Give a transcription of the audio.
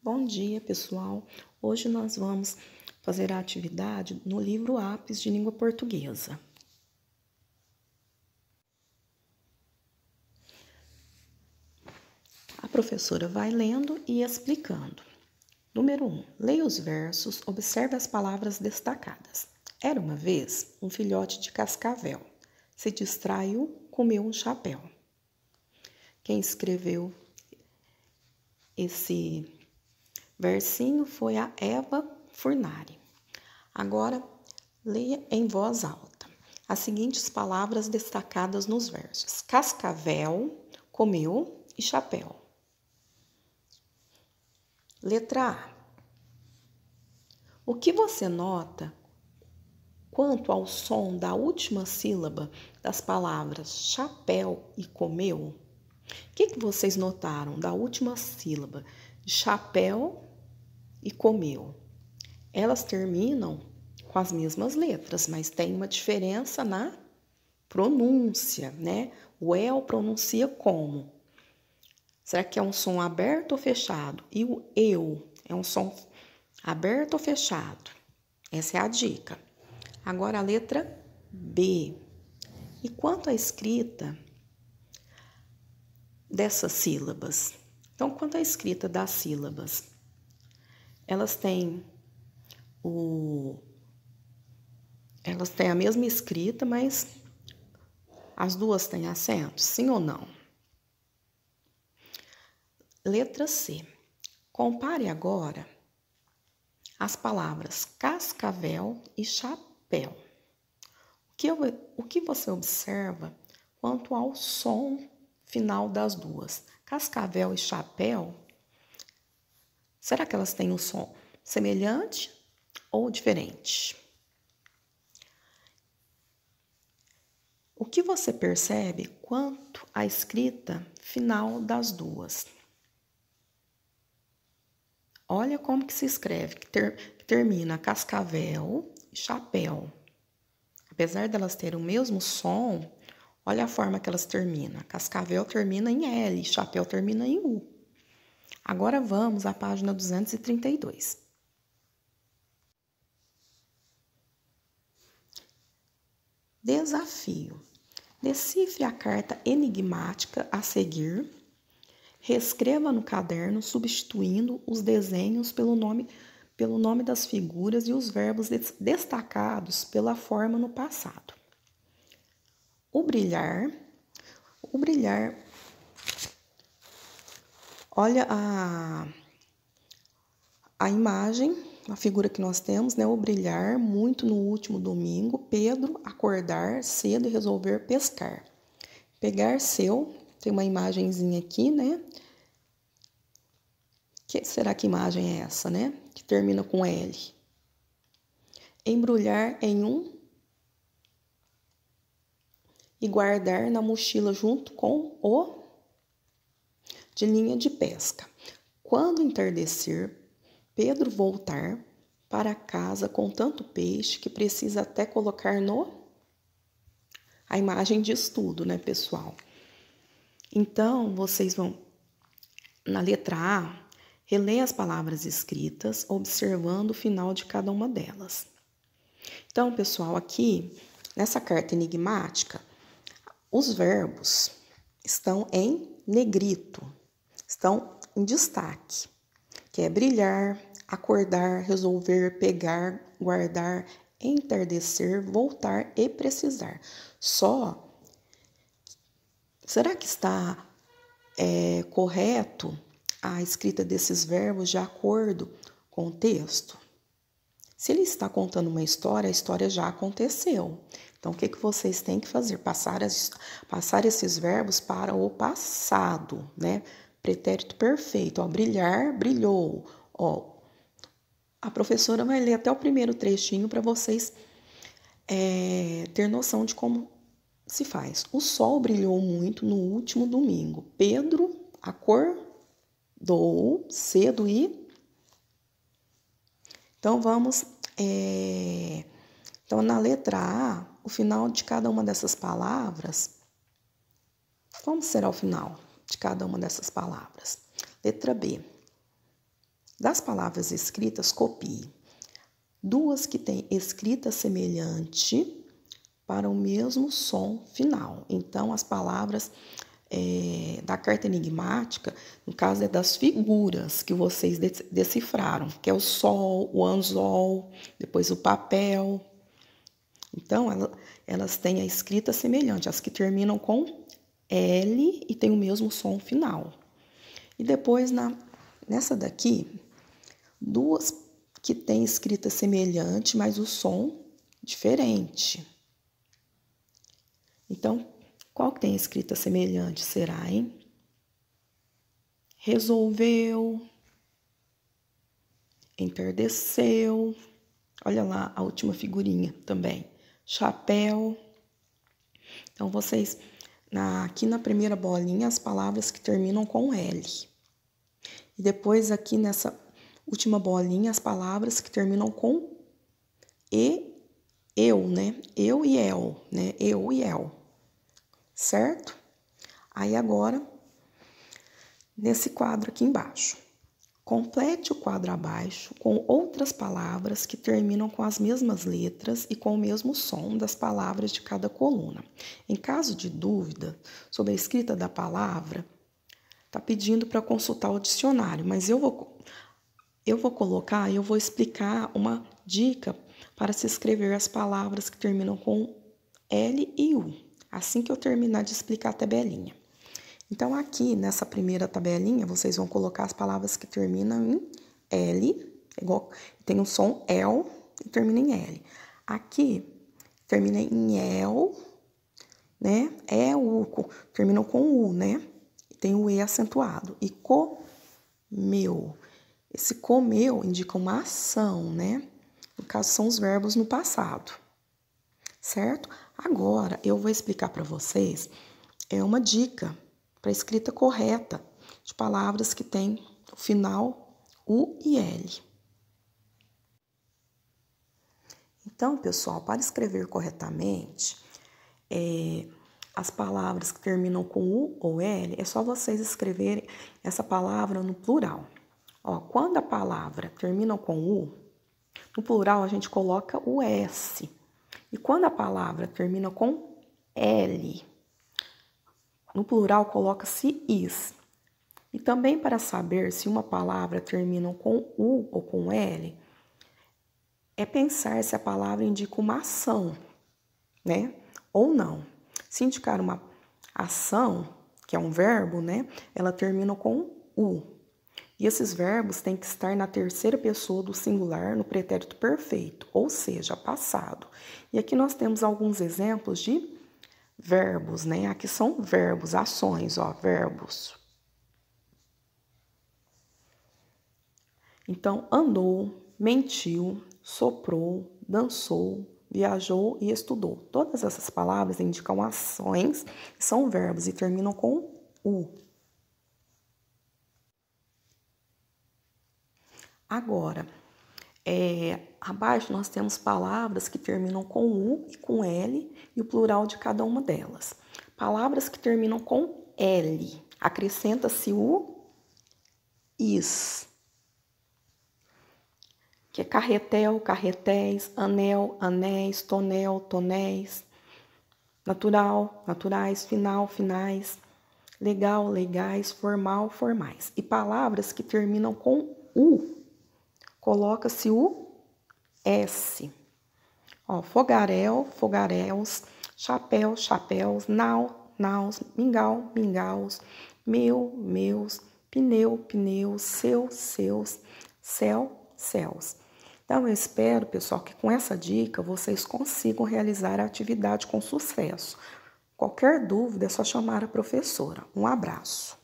Bom dia, pessoal! Hoje nós vamos fazer a atividade no livro Apis de Língua Portuguesa. A professora vai lendo e explicando. Número 1. Leia os versos, observe as palavras destacadas. Era uma vez um filhote de cascavel. Se distraiu, comeu um chapéu. Quem escreveu esse versinho foi a Eva Furnari. Agora, leia em voz alta as seguintes palavras destacadas nos versos: cascavel, comeu e chapéu. Letra A. O que você nota quanto ao som da última sílaba das palavras chapéu e comeu? O que vocês notaram da última sílaba de chapéu e comeu? Elas terminam com as mesmas letras, mas tem uma diferença na pronúncia, né? O el pronuncia como? Será que é um som aberto ou fechado? E o eu é um som aberto ou fechado? Essa é a dica. Agora a letra B. E quanto à escrita dessas sílabas? Então, quanto à escrita das sílabas, elas têm a mesma escrita, mas as duas têm acento, sim ou não? Letra C. Compare agora as palavras cascavel e chapéu. O que você observa quanto ao som final das duas? Cascavel e chapéu, será que elas têm um som semelhante ou diferente? O que você percebe quanto à escrita final das duas? Olha como que se escreve, que termina cascavel e chapéu. Apesar delas terem o mesmo som, olha a forma que elas terminam. Cascavel termina em L, chapéu termina em U. Agora vamos à página 232. Desafio. Decifre a carta enigmática a seguir. Reescreva no caderno, substituindo os desenhos pelo nome das figuras e os verbos destacados pela forma no passado. O brilhar. Olha a imagem, a figura que nós temos, né? O brilhar muito no último domingo. Pedro acordar cedo e resolver pescar. Pegar seu, tem uma imagenzinha aqui, né? Será que imagem é essa, né? Que termina com L. Embrulhar em um e guardar na mochila junto com o de linha de pesca. Quando entardecer, Pedro voltar para casa com tanto peixe que precisa até colocar a imagem de estudo, né, pessoal? Então, vocês vão, na letra A, reler as palavras escritas, observando o final de cada uma delas. Então, pessoal, aqui, nessa carta enigmática, os verbos estão em negrito, estão em destaque, que é brilhar, acordar, resolver, pegar, guardar, entardecer, voltar e precisar. Será que está correto a escrita desses verbos de acordo com o texto? Se ele está contando uma história, a história já aconteceu. Então, o que vocês têm que fazer? Passar esses verbos para o passado, né? Pretérito perfeito. Ó, brilhar, brilhou. Ó, a professora vai ler até o primeiro trechinho para vocês ter noção de como se faz. O sol brilhou muito no último domingo. Pedro acordou cedo e... Então, vamos... Então, na letra A, o final de cada uma dessas palavras... Como será o final de cada uma dessas palavras? Letra B. Das palavras escritas, copie duas que têm escrita semelhante para o mesmo som final. Então, as palavras da carta enigmática, no caso, é das figuras que vocês decifraram, que é o sol, o anzol, depois o papel. Então, elas têm a escrita semelhante, as que terminam com L e tem o mesmo som final. E depois, nessa daqui, duas que têm escrita semelhante, mas o som diferente. Então, qual que tem escrita semelhante será, hein? Resolveu, entardeceu. Olha lá a última figurinha também. Chapéu. Então, vocês, aqui na primeira bolinha, as palavras que terminam com L. E depois, aqui nessa última bolinha, as palavras que terminam com E, eu, né? Eu e el, né? Eu e el. Certo? Aí agora, nesse quadro aqui embaixo, complete o quadro abaixo com outras palavras que terminam com as mesmas letras e com o mesmo som das palavras de cada coluna. Em caso de dúvida sobre a escrita da palavra, está pedindo para consultar o dicionário, mas eu vou explicar uma dica para se escrever as palavras que terminam com L e U, assim que eu terminar de explicar a tabelinha. Então, aqui nessa primeira tabelinha, vocês vão colocar as palavras que terminam em L, igual tem um som EL e termina em L. Aqui termina em EL, né? Terminam com U, né? Tem o E acentuado. E comeu. Esse comeu indica uma ação, né? No caso, são os verbos no passado, certo? Agora, eu vou explicar para vocês uma dica para a escrita correta de palavras que têm o final U e L. Então, pessoal, para escrever corretamente, as palavras que terminam com U ou L, é só vocês escreverem essa palavra no plural. Ó, quando a palavra termina com U, no plural a gente coloca o S. E quando a palavra termina com L, no plural coloca-se is. E também para saber se uma palavra termina com U ou com L, é pensar se a palavra indica uma ação, né? Ou não. Se indicar uma ação, que é um verbo, né? Ela termina com U. E esses verbos têm que estar na terceira pessoa do singular no pretérito perfeito, ou seja, passado. E aqui nós temos alguns exemplos de verbos, né? Aqui são verbos, ações, ó, verbos. Então, andou, mentiu, soprou, dançou, viajou e estudou. Todas essas palavras indicam ações, são verbos e terminam com U. Agora, abaixo nós temos palavras que terminam com U e com L e o plural de cada uma delas. Palavras que terminam com L, acrescenta-se o is, que é carretel, carretéis, anel, anéis, tonel, tonéis, natural, naturais, final, finais, legal, legais, formal, formais. E palavras que terminam com U, coloca-se o S. Ó, fogaréu, fogaréus, chapéu, chapéus, nau, naus, mingau, mingaus, meu, meus, pneu, pneus, seus, céu, céus. Então, eu espero, pessoal, que com essa dica vocês consigam realizar a atividade com sucesso. Qualquer dúvida é só chamar a professora. Um abraço.